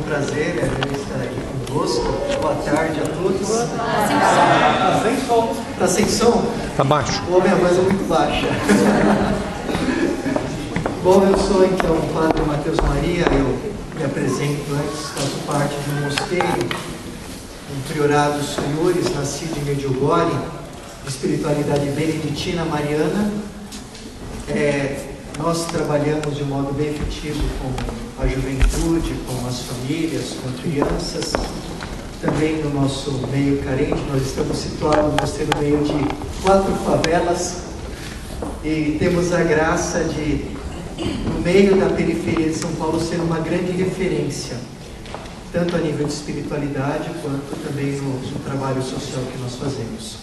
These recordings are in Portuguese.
prazer estar aqui conosco. Boa tarde a todos. Está sem som? Está baixo. Ou minha voz é muito baixa. Bom, eu sou então o Padre Matheus Maria, eu me apresento antes, faço parte de um mosteiro, um priorado dos senhores, nascido em Medjugorje, de espiritualidade beneditina mariana. Nós trabalhamos de modo bem efetivo com a juventude, com as famílias, com crianças. Também no nosso meio carente, nós estamos situados no mosteiro no meio de 4 favelas e temos a graça de, no meio da periferia de São Paulo, ser uma grande referência, tanto a nível de espiritualidade, quanto também no trabalho social que nós fazemos.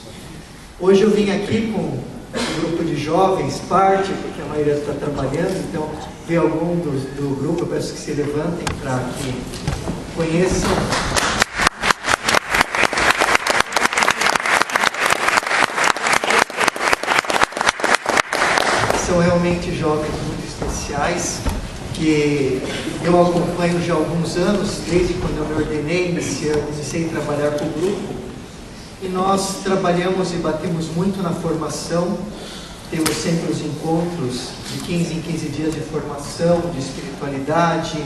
Hoje eu vim aqui com um grupo de jovens, porque a maioria está trabalhando, então ver algum do grupo, eu peço que se levantem para que conheçam. São realmente jovens muito especiais, que eu acompanho já há alguns anos, desde quando eu me ordenei, iniciei a trabalhar com o grupo. E nós trabalhamos e batemos muito na formação, temos sempre os encontros de 15 em 15 dias de formação, de espiritualidade,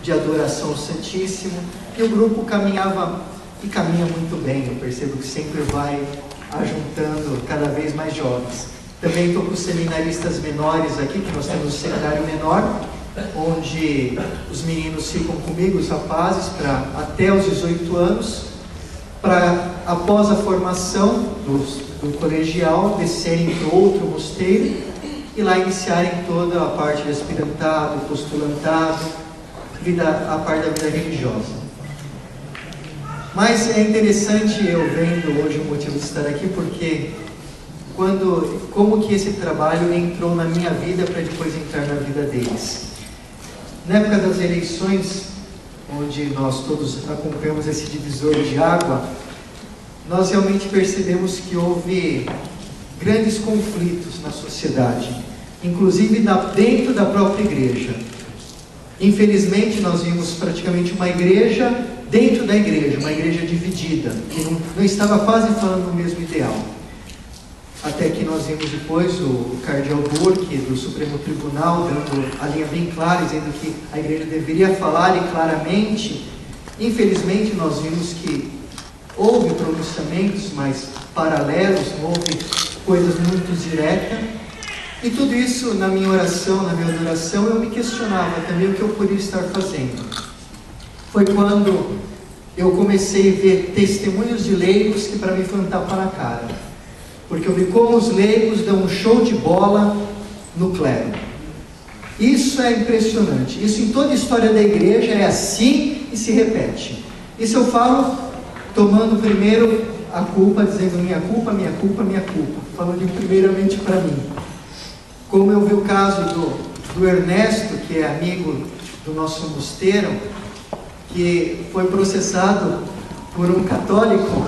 de adoração ao Santíssimo, e o grupo caminhava e caminha muito bem. Eu percebo que sempre vai ajuntando cada vez mais jovens. Também estou com os seminaristas menores aqui, que nós temos um seminário menor, onde os meninos ficam comigo, os rapazes, para até os 18 anos, para após a formação do colegial, descerem para outro mosteiro e lá iniciarem toda a parte de aspirantado, postulantado, a parte da vida religiosa. Mas é interessante eu vendo hoje o motivo de estar aqui, porque como que esse trabalho entrou na minha vida para depois entrar na vida deles. Na época das eleições, onde nós todos acompanhamos esse divisor de água, nós realmente percebemos que houve grandes conflitos na sociedade, inclusive dentro da própria igreja. Infelizmente, nós vimos praticamente uma igreja dentro da igreja, uma igreja dividida, que não estava quase falando o mesmo ideal. Até que nós vimos depois o cardeal Burke, do Supremo Tribunal, dando a linha bem clara, dizendo que a igreja deveria falar e claramente. Infelizmente, nós vimos que houve pronunciamentos mais paralelos, houve coisas muito diretas. E tudo isso, na minha oração, na minha adoração, eu me questionava também o que eu poderia estar fazendo. Foi quando eu comecei a ver testemunhos de leigos que para mim foi um tapa na cara. Porque eu vi como os leigos dão um show de bola no clero. Isso é impressionante. Isso em toda a história da igreja é assim e se repete. Isso eu falo tomando primeiro a culpa, dizendo minha culpa, minha culpa, minha culpa. Falando primeiramente para mim. Como eu vi o caso do Ernesto, que é amigo do nosso mosteiro, que foi processado por um católico,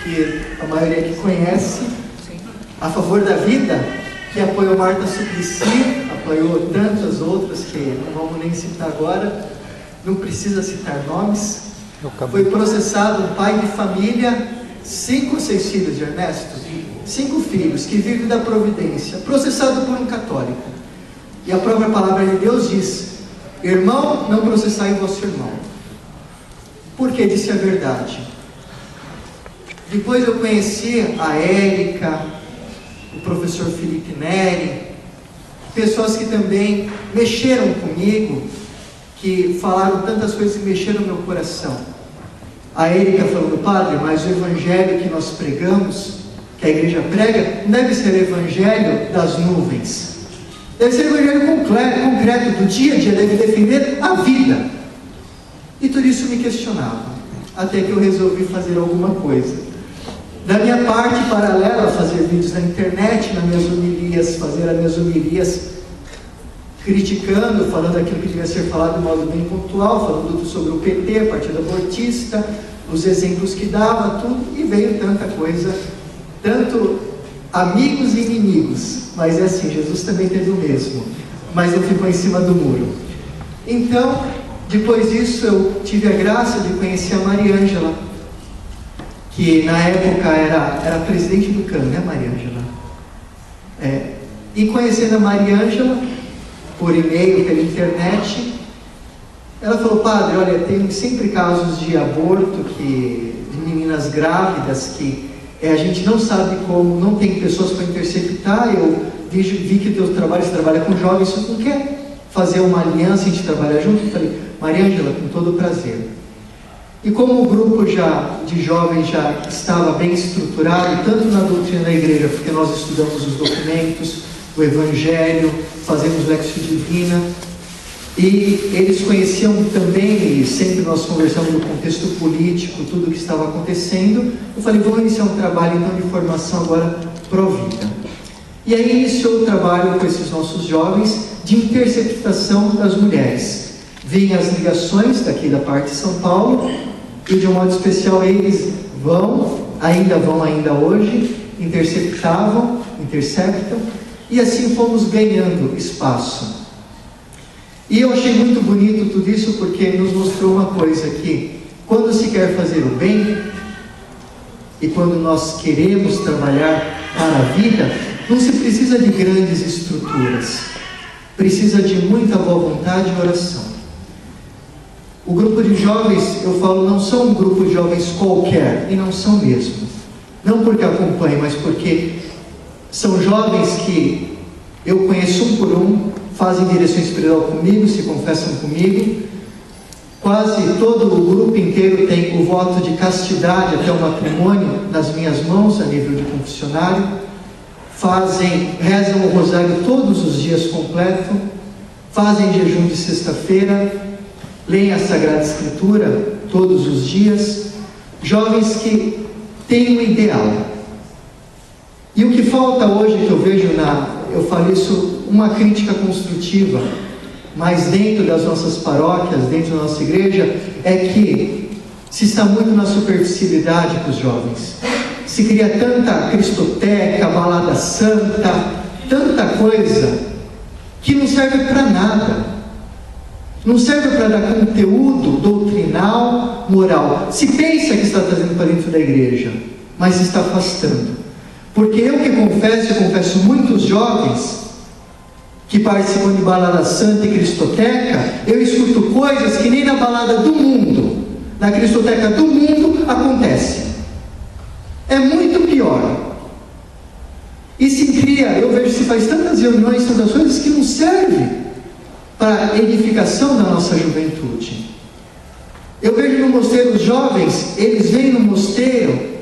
que a maioria aqui conhece, a favor da vida, que apoiou Marta Suplicy, apoiou tantas outras que não vamos nem citar agora, não precisa citar nomes. Foi processado um pai de família, 5 ou 6 filhos de Ernesto, 5 filhos, que vive da providência, processado por um católico. E a própria palavra de Deus diz: irmão, não processai o vosso irmão. Porque disse a verdade. Depois eu conheci a Érica, o professor Felipe Neri, pessoas que também mexeram comigo, que falaram tantas coisas que mexeram no meu coração. A Érica falando: padre, mas o evangelho que nós pregamos, que a igreja prega, não deve ser o evangelho das nuvens. Deve ser o evangelho concreto do dia a dia, deve defender a vida. E tudo isso me questionava, até que eu resolvi fazer alguma coisa. Da minha parte paralela, fazer vídeos na internet, nas minhas homilias, fazer as minhas homilias criticando, falando aquilo que devia ser falado de modo bem pontual, falando sobre o PT, Partido Abortista, os exemplos que dava, tudo, e veio tanta coisa, tanto amigos e inimigos, mas é assim, Jesus também teve o mesmo, mas não ficou em cima do muro. Então, Depois disso, eu tive a graça de conhecer a Maria Ângela, que na época era presidente do CAN, né, Maria Ângela? E conhecendo a Maria Ângela, por e-mail, pela internet, ela falou: padre, olha, tem sempre casos de aborto, de meninas grávidas, que a gente não sabe como, não tem pessoas para interceptar. Eu vi que o teu trabalho, você trabalha com jovens, você não quer fazer uma aliança, a gente trabalhar junto? Eu falei: Maria Ângela, com todo prazer. E como o grupo de jovens já estava bem estruturado, tanto na doutrina da igreja, porque nós estudamos os documentos, o Evangelho, fazemos Lexio Divina, e eles conheciam também, e sempre nós conversamos no contexto político, tudo o que estava acontecendo. Eu falei: vamos iniciar um trabalho então de formação agora pró-vida. E aí iniciou o trabalho com esses nossos jovens de interceptação das mulheres. Vêm as ligações daqui da parte de São Paulo, e de um modo especial eles ainda hoje, interceptam, e assim fomos ganhando espaço. E eu achei muito bonito tudo isso, porque nos mostrou uma coisa, que quando se quer fazer o bem, e quando nós queremos trabalhar para a vida, não se precisa de grandes estruturas, precisa de muita boa vontade e oração. O grupo de jovens, eu falo, não são um grupo de jovens qualquer, e não são mesmo. Não porque acompanhem, mas porque são jovens que eu conheço um por um, fazem direção espiritual comigo, se confessam comigo. Quase todo o grupo inteiro tem o voto de castidade até o matrimônio nas minhas mãos, a nível de confessionário. Rezam o rosário todos os dias completo, fazem jejum de sexta-feira, leem a Sagrada Escritura todos os dias. Jovens que têm um ideal. E o que falta hoje, que eu vejo eu falo isso, uma crítica construtiva, mas dentro das nossas paróquias, dentro da nossa igreja, é que se está muito na superficialidade com os jovens. Se cria tanta cristoteca, balada santa, tanta coisa, que não serve para nada. Não serve para dar conteúdo doutrinal, moral. Se pensa que está trazendo para dentro da igreja, mas está afastando. Porque eu confesso muitos jovens que participam de balada santa e cristoteca, eu escuto coisas que nem na balada do mundo, na cristoteca do mundo, acontece. É muito pior. E se cria, eu vejo que se faz tantas reuniões, tantas coisas que não servem para a edificação da nossa juventude. Eu vejo no mosteiro os jovens, eles vêm no mosteiro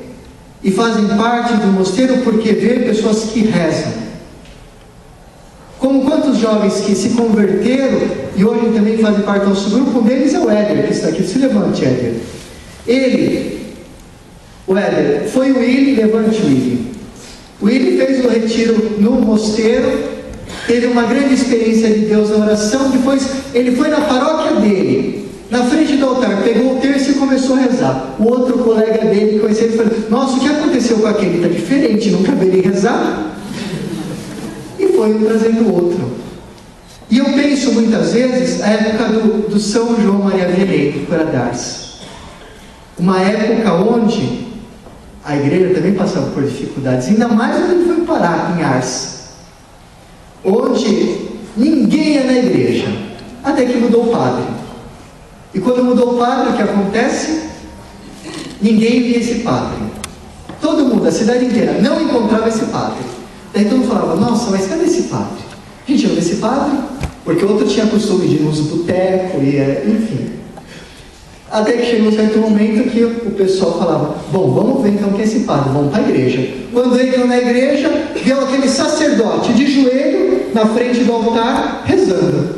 e fazem parte do mosteiro porque vê pessoas que rezam. Como quantos jovens que se converteram e hoje também fazem parte do nosso grupo, um deles é o Éder, que está aqui. Se levante, Éder. O Éder, foi o Willi, levante o Willi. O Willi fez o retiro no mosteiro, teve uma grande experiência de Deus na oração. Depois ele foi na paróquia dele, na frente do altar, pegou o terço e começou a rezar. O outro colega dele conheceu ele e falou: nossa, o que aconteceu com aquele? Está diferente, nunca vi ele rezar. E foi trazendo o outro. E eu penso muitas vezes a época do São João Maria Vianney, do Coradars. Uma época onde a igreja também passava por dificuldades, ainda mais quando ele foi parar em Ars, onde ninguém ia na igreja, até que mudou o padre. E quando mudou o padre, o que acontece? Ninguém via esse padre. Todo mundo, a cidade inteira, não encontrava esse padre. Daí todo mundo falava: nossa, mas cadê esse padre? Gente, eu vi esse padre, porque o outro tinha costume de ir nos botecos, enfim. Até que chegou um certo momento que o pessoal falava: bom, vamos ver então quem é esse padre, vamos para a igreja. Quando entram na igreja, viu aquele sacerdote de joelho na frente do altar, rezando.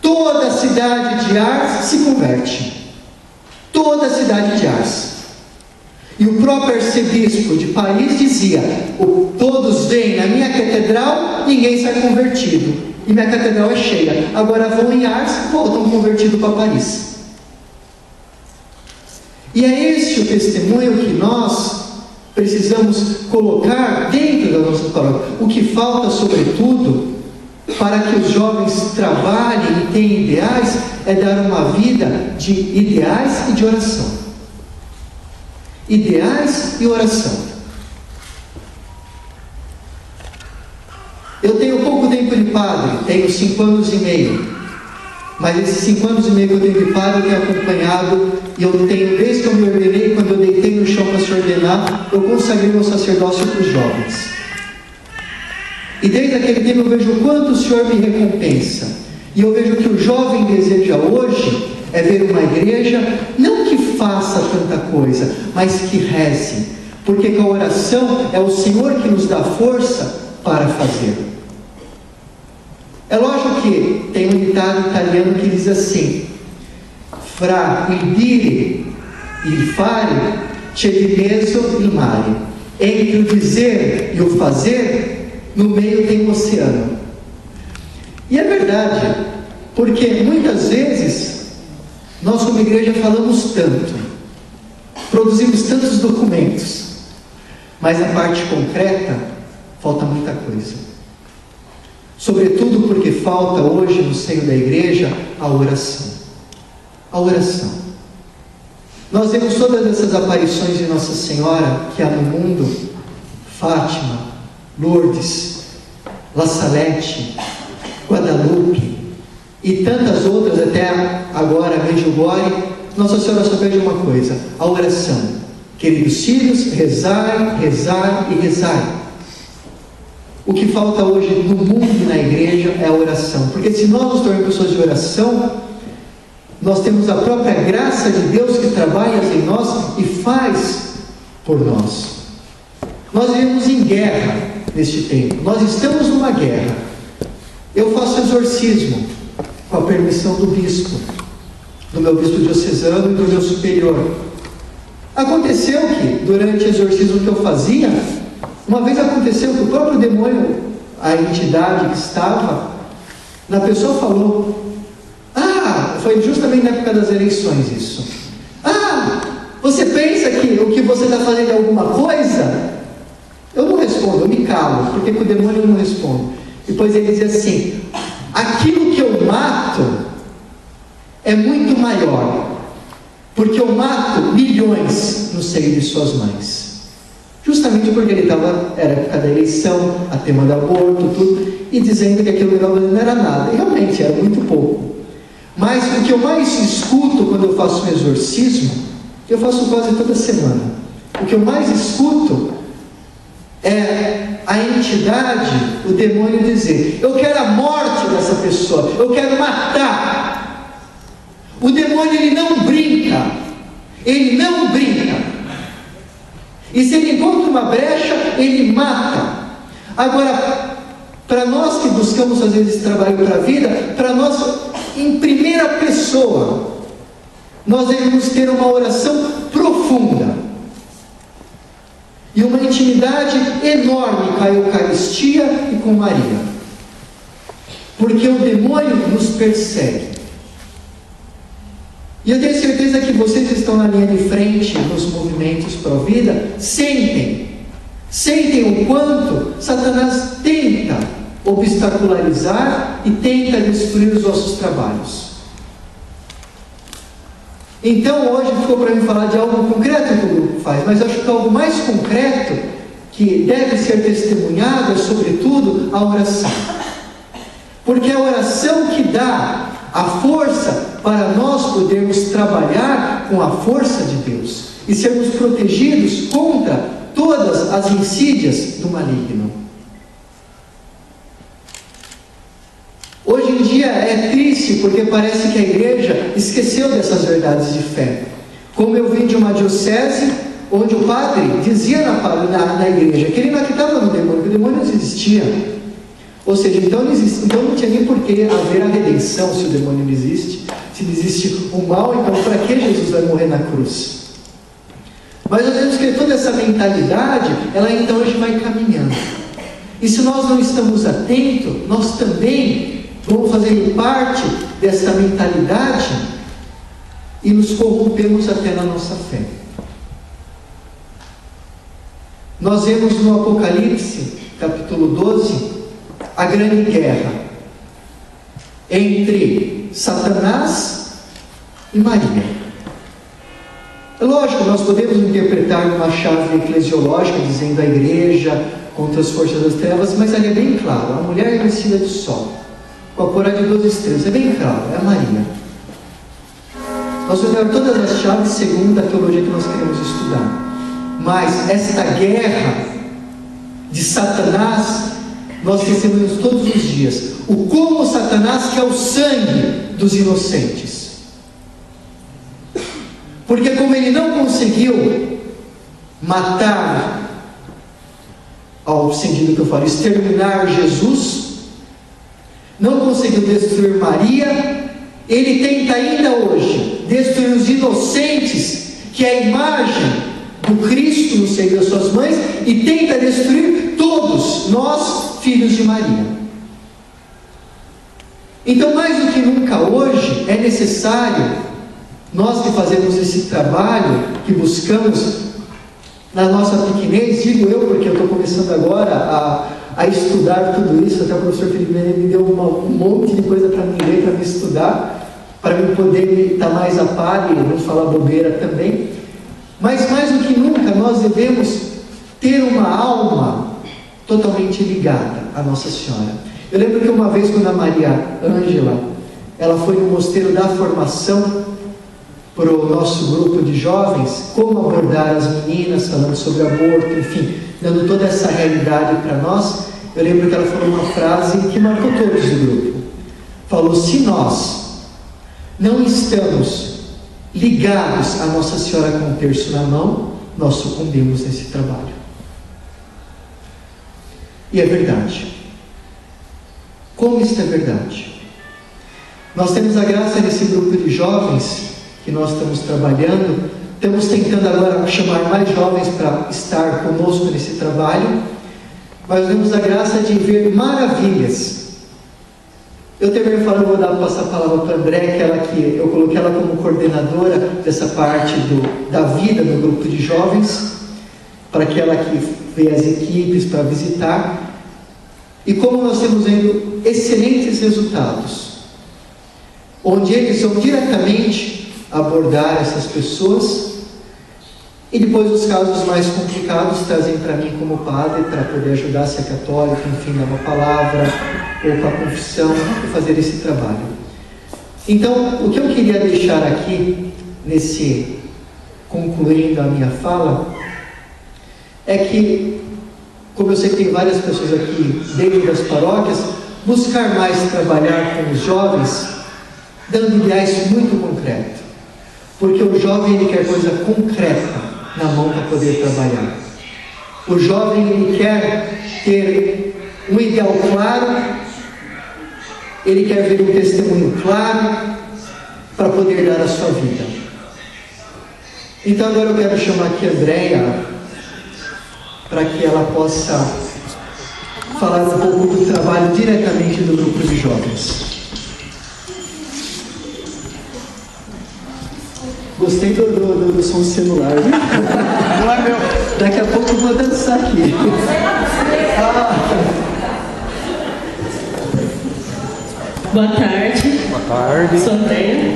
Toda a cidade de Ars se converte. Toda a cidade de Ars. E o próprio arcebispo de Paris dizia: todos vêm na minha catedral, ninguém sai convertido. E minha catedral é cheia. Agora vão em Ars, voltam convertidos para Paris. E é este o testemunho que nós precisamos colocar dentro da nossa palavra. O que falta, sobretudo, para que os jovens trabalhem e tenham ideais é dar uma vida de ideais e de oração. Ideais e oração. Eu tenho pouco tempo de padre, tenho 5 anos e meio. Mas esses 5 anos e meio que eu tenho de padre, eu tenho acompanhado, e eu tenho, desde que eu me ordenei, quando eu deitei no chão para se ordenar, eu consagrei meu sacerdócio para os jovens. E desde aquele tempo eu vejo o quanto o Senhor me recompensa. E eu vejo que o jovem deseja hoje é ver uma igreja, não que faça tanta coisa, mas que reze. Porque com a oração é o Senhor que nos dá força para fazer. É lógico que tem um ditado italiano que diz assim: fra il dire e il fare c'è di mezzo il mare. Entre o dizer e o fazer, no meio tem um oceano. E é verdade, porque muitas vezes nós como igreja falamos tanto, produzimos tantos documentos, mas na parte concreta falta muita coisa. Sobretudo porque falta hoje no seio da igreja a oração. A oração. Nós vemos todas essas aparições de Nossa Senhora que há no mundo: Fátima, Lourdes, La Salete, Guadalupe e tantas outras, até agora Medjugorje. Nossa Senhora só pede uma coisa: a oração. Queridos filhos, rezai, rezai e rezai. O que falta hoje no mundo e na igreja é a oração. Porque se nós nos tornarmos pessoas de oração, nós temos a própria graça de Deus que trabalha em nós e faz por nós. Nós vivemos em guerra neste tempo. Nós estamos numa guerra. Eu faço exorcismo com a permissão do bispo, do meu bispo diocesano e do meu superior. Aconteceu que, durante o exorcismo que eu fazia, uma vez aconteceu que o próprio demônio, a entidade que estava, na pessoa falou: foi justamente na época das eleições isso. Você pensa que o que você está fazendo é alguma coisa? Eu não respondo, eu me calo, porque com o demônio eu não respondo. Depois ele dizia assim: aquilo que eu mato é muito maior, porque eu mato milhões no seio de suas mães. Justamente porque ele era época da eleição, a tema do aborto, tudo, e dizendo que aquilo não era nada. E realmente era muito pouco. Mas o que eu mais escuto quando eu faço um exorcismo, eu faço quase toda semana, o que eu mais escuto é a entidade, o demônio dizer: eu quero a morte dessa pessoa, eu quero matar. O demônio, ele não brinca, ele não brinca. E se ele encontra uma brecha, ele mata. Agora, para nós que buscamos às vezes trabalho para a vida, para nós, em primeira pessoa, nós devemos ter uma oração profunda e uma intimidade enorme com a Eucaristia e com Maria, porque o demônio nos persegue. E eu tenho certeza que vocês que estão na linha de frente nos movimentos pró-vida sentem o quanto Satanás tenta obstacularizar e tenta destruir os nossos trabalhos. Então hoje ficou para mim falar de algo concreto que o grupo faz, mas eu acho que algo mais concreto que deve ser testemunhado é sobretudo a oração, porque é a oração que dá a força para nós podermos trabalhar com a força de Deus e sermos protegidos contra todas as insídias do maligno. Hoje em dia é triste porque parece que a igreja esqueceu dessas verdades de fé. Como eu vim de uma diocese onde o padre dizia na igreja que ele não acreditava no demônio, que o demônio não existia. Ou seja, então não tinha nem por que haver a redenção se o demônio não existe. Se não existe o mal, então para que Jesus vai morrer na cruz? Mas nós temos que toda essa mentalidade, ela então hoje vai caminhando. E se nós não estamos atentos, nós também vamos fazendo parte dessa mentalidade e nos corrompemos até na nossa fé. Nós vemos no Apocalipse, capítulo 12, a grande guerra. entre Satanás e Maria. É lógico, nós podemos interpretar uma chave eclesiológica dizendo a igreja contra as forças das trevas, mas ali é bem claro, a mulher é vestida de sol, com a coroa de 12 estrelas, é bem claro, é a Maria. Nós vamos dar todas as chaves segundo a teologia que nós queremos estudar, mas esta guerra de Satanás nós recebemos todos os dias. O como Satanás quer o sangue dos inocentes, porque como ele não conseguiu matar, ao sentido que eu falo, exterminar Jesus, não conseguiu destruir Maria, ele tenta ainda hoje destruir os inocentes, que é a imagem do Cristo no seio das suas mães, e tenta destruir todos nós, filhos de Maria. Então, mais do que nunca hoje, é necessário, nós que fazemos esse trabalho, que buscamos na nossa pequenez, digo eu, porque eu estou começando agora a estudar tudo isso, até o professor Felipe me deu um monte de coisa para mim ler, para me estudar, para eu poder estar mais a par e não falar bobeira também. Mas mais do que nunca nós devemos ter uma alma totalmente ligada a Nossa Senhora. Eu lembro que uma vez, quando a Maria Ângela, ela foi no Mosteiro da Formação para o nosso grupo de jovens, como abordar as meninas, falando sobre aborto, enfim, dando toda essa realidade para nós, eu lembro que ela falou uma frase que marcou todos do grupo. Falou: se nós não estamos ligados a Nossa Senhora com o terço na mão, nós sucumbimos nesse trabalho. E é verdade. Como isso é verdade? Nós temos a graça desse grupo de jovens que nós estamos trabalhando, estamos tentando agora chamar mais jovens para estar conosco nesse trabalho, mas temos a graça de ver maravilhas. Eu também falo, vou passar a palavra para a André, que eu coloquei ela como coordenadora dessa parte da vida no grupo de jovens, para que ela que vê as equipes para visitar, e como nós temos vendo excelentes resultados, onde eles vão diretamente abordar essas pessoas, e depois os casos mais complicados trazem para mim como padre, para poder ajudar, se é católico, enfim, dar uma palavra, ou com a confissão, e fazer esse trabalho. Então, o que eu queria deixar aqui, concluindo a minha fala, é que, como eu sei que tem várias pessoas aqui dentro das paróquias, buscar mais trabalhar com os jovens, dando ideais muito concretos. Porque o jovem, ele quer coisa concreta na mão para poder trabalhar. O jovem, ele quer ter um ideal claro, ele quer ver um testemunho claro para poder dar a sua vida. Então agora eu quero chamar aqui a Andréia, para que ela possa falar um pouco do trabalho diretamente do grupo de jovens. Gostei do som celular, viu? Não é meu. Daqui a pouco eu vou dançar aqui. Boa tarde. Boa tarde. Sou Andréia.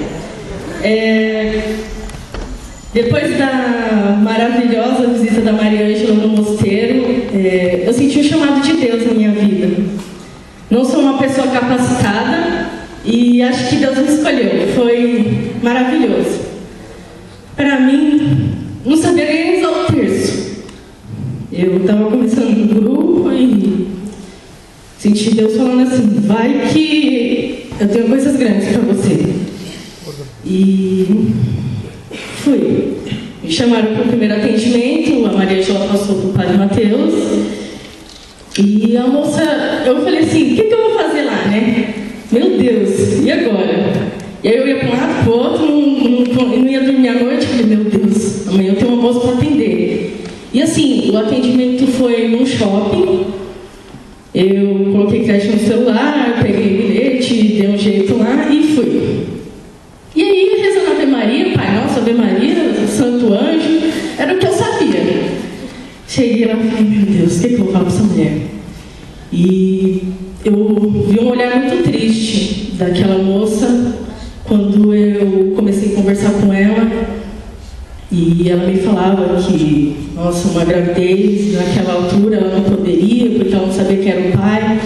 Depois da maravilhosa visita da Maria Ângela no mosteiro, eu senti um chamado de Deus na minha vida. Não sou uma pessoa capacitada e acho que Deus me escolheu. Foi maravilhoso. Para mim, não sabia nem usar o terço. Eu estava começando um grupo e senti Deus falando assim: vai que eu tenho coisas grandes para você. E fui. Me chamaram para o primeiro atendimento, a Maria Ângela passou para o Padre Mateus. E a moça, eu falei assim: o que eu vou fazer lá, né? Meu Deus, e agora? E aí eu ia para um lado, para o outro, não ia dormir à noite. Falei: meu Deus, amanhã eu tenho uma moça para atender. E assim, o atendimento foi num shopping. Eu coloquei crédito no celular, peguei bilhete, dei um jeito lá e fui. E aí, rezando a Ave Maria, Pai Nosso, Ave Maria, Santo Anjo, era o que eu sabia. Cheguei lá e falei: meu Deus, o que eu vou falar para essa mulher? E eu vi um olhar muito triste daquela moça quando eu comecei a conversar com ela e ela me falava que, nossa, uma gravidez naquela altura ela não poderia porque ela não sabia que era o pai.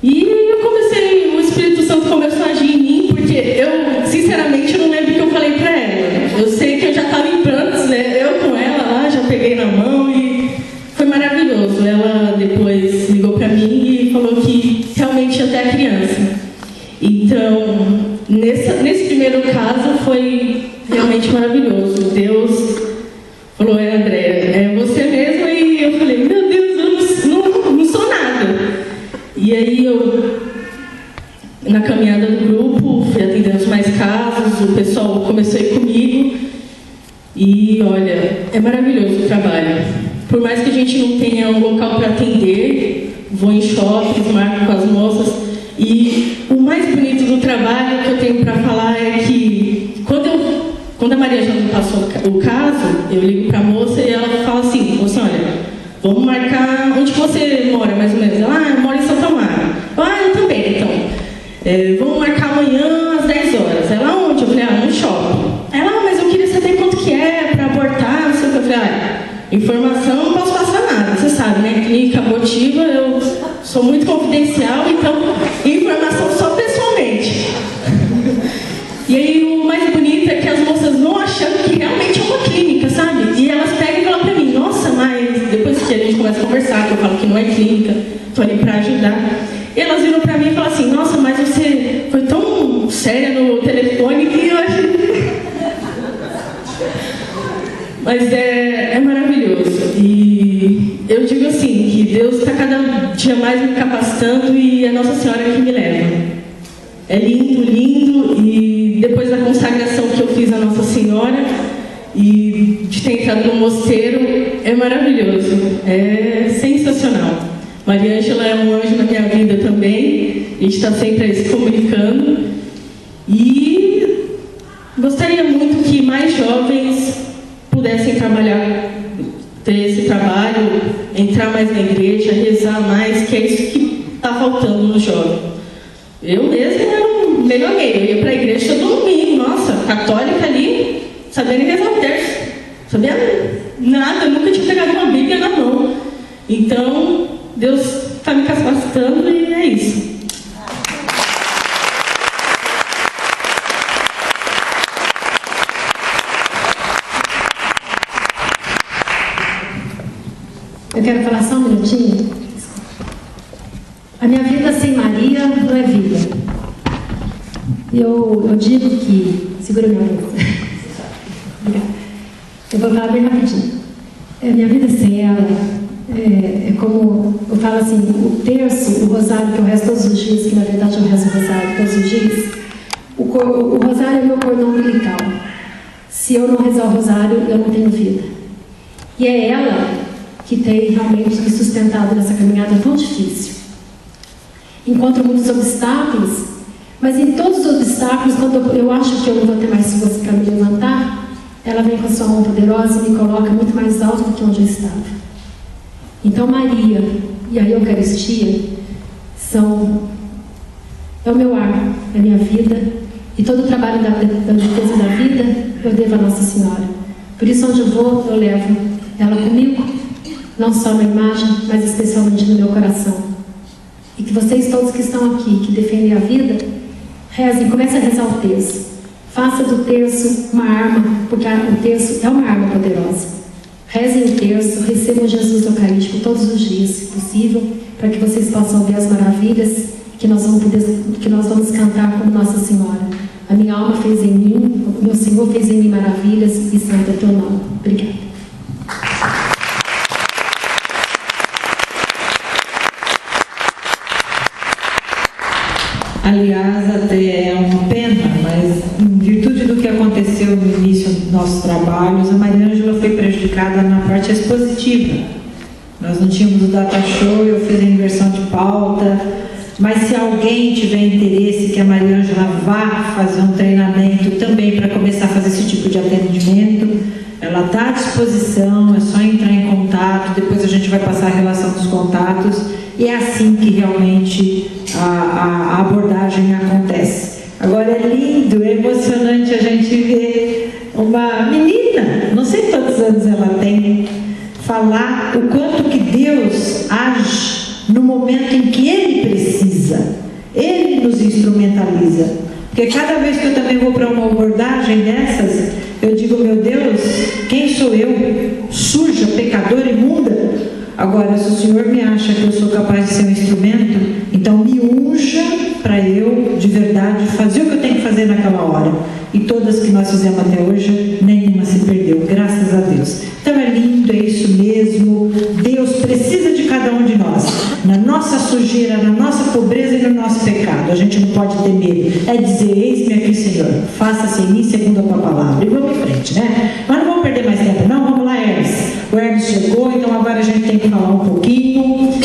E eu comecei, o Espírito Santo começou a agir em mim, porque eu, sinceramente, não lembro o que eu falei para ela. Eu sei que eu já estava em prantos, né? Eu com ela lá, já peguei na mão e foi maravilhoso. Ela depois ligou para mim e falou que realmente ia ter a criança. Então, nesse primeiro caso foi realmente maravilhoso. Deus falou, André, é você mesmo? E eu falei, meu Deus, eu não sou nada. E aí eu, na caminhada do grupo, fui atendendo os mais casos, o pessoal começou a ir comigo. E olha, é maravilhoso o trabalho. Por mais que a gente não tenha um local para atender, vou em shoppings, marco com as moças. E o mais bonito do trabalho que eu tenho para falar é que quando a Maria já me passou o caso, eu ligo para a moça e ela fala assim, olha, vamos marcar onde você mora, mais ou menos. Ela, eu moro em Santa Amaro. Eu também, então. Vamos marcar amanhã às 10 horas. Ela, onde? Eu falei, no shopping. Ela, mas eu queria saber quanto que é para abortar, não sei o que. Eu falei, informação não posso passar nada. Você sabe, né? Clínica abortiva, eu sou muito confidencial, então, informação só pessoalmente. E aí, o mais bonito é que as moças vão achando que realmente é uma clínica, sabe? E elas pegam e falam pra mim, nossa, mas depois que a gente começa a conversar, que eu falo que não é clínica, tô ali pra ajudar. E elas viram pra mim e falam assim, nossa, mas você foi tão séria no telefone que eu achei... Mas é maravilhoso. E eu digo assim, que Deus está cada dia mais me capacitando e é Nossa Senhora que me leva. É lindo, lindo. E depois da consagração que eu fiz a Nossa Senhora e de ter entrado no mosteiro, é maravilhoso. É sensacional. Maria Ângela é um anjo na minha vida também. A gente está sempre aí se comunicando. E gostaria muito que mais jovens pudessem trabalhar, ter esse trabalho, entrar mais na igreja, rezar mais, que é isso que está faltando no jovem. Eu mesma era meio alheia, eu ia para a igreja todo domingo, nossa, católica ali, sabendo rezar o terço, sabia nada, nunca tinha pegado uma Bíblia na mão. Então, Deus está me capacitando e é isso. Eu quero falar só um minutinho. A minha vida sem Maria não é vida. Eu digo que... Segura minha mão. Eu vou falar bem rapidinho. Minha vida sem ela é como... Eu falo assim, o terço, o rosário que eu rezo todos os dias, que na verdade eu rezo o rosário todos os dias, o rosário é meu cordão umbilical. Se eu não rezar o rosário, eu não tenho vida. E é ela que tem realmente me sustentado nessa caminhada tão difícil. Encontro muitos obstáculos, mas em todos os obstáculos, quando eu acho que eu não vou ter mais força para me levantar, ela vem com a sua mão poderosa e me coloca muito mais alto do que onde eu estava. Então Maria e a Eucaristia é o meu ar, é a minha vida, e todo o trabalho da defesa da vida eu devo a Nossa Senhora. Por isso, onde eu vou, eu levo ela comigo, não só na imagem, mas especialmente no meu coração. E que vocês todos que estão aqui, que defendem a vida, rezem, comecem a rezar o terço. Faça do terço uma arma, porque o terço é uma arma poderosa. Rezem o terço, recebam Jesus Eucarístico todos os dias, se possível, para que vocês possam ver as maravilhas que nós vamos cantar como Nossa Senhora. A minha alma fez em mim, o meu Senhor fez em mim maravilhas, e santo é teu nome. Obrigada. Aliás, até é uma pena, mas em virtude do que aconteceu no início dos nossos trabalhos, a Maria Ângela foi prejudicada na parte expositiva. Nós não tínhamos o data show, eu fiz a inversão de pauta, mas se alguém tiver interesse que a Maria Ângela vá fazer um treinamento também para começar a fazer esse tipo de atendimento, ela está à disposição, é só entrar em contato, depois a gente vai passar a relação dos contatos, e é assim que realmente a abordagem acontece. gente vê uma menina, não sei quantos anos ela tem, falar o quanto que Deus age no momento em que Ele precisa. Ele nos instrumentaliza. Porque cada vez que eu também vou para uma abordagem dessas, eu digo, meu Deus, quem sou eu? Suja, pecadora, imunda? Agora, se o Senhor me acha que eu sou capaz de ser um instrumento, então me unja para eu, de verdade, fazer o que eu tenho que fazer naquela hora. E todas que nós fizemos até hoje, nenhuma se perdeu, graças a Deus. Então é lindo, é isso mesmo. Deus precisa de cada um de nós. Na nossa sujeira, na nossa pobreza e no nosso pecado. A gente não pode ter medo. É dizer, eis-me aqui, Senhor. Faça-se em mim segundo a tua palavra. E vamos em frente, né? Mas não vamos perder mais tempo, não. Vamos lá, Hermes. O Hermes chegou, então agora a gente tem que falar um pouquinho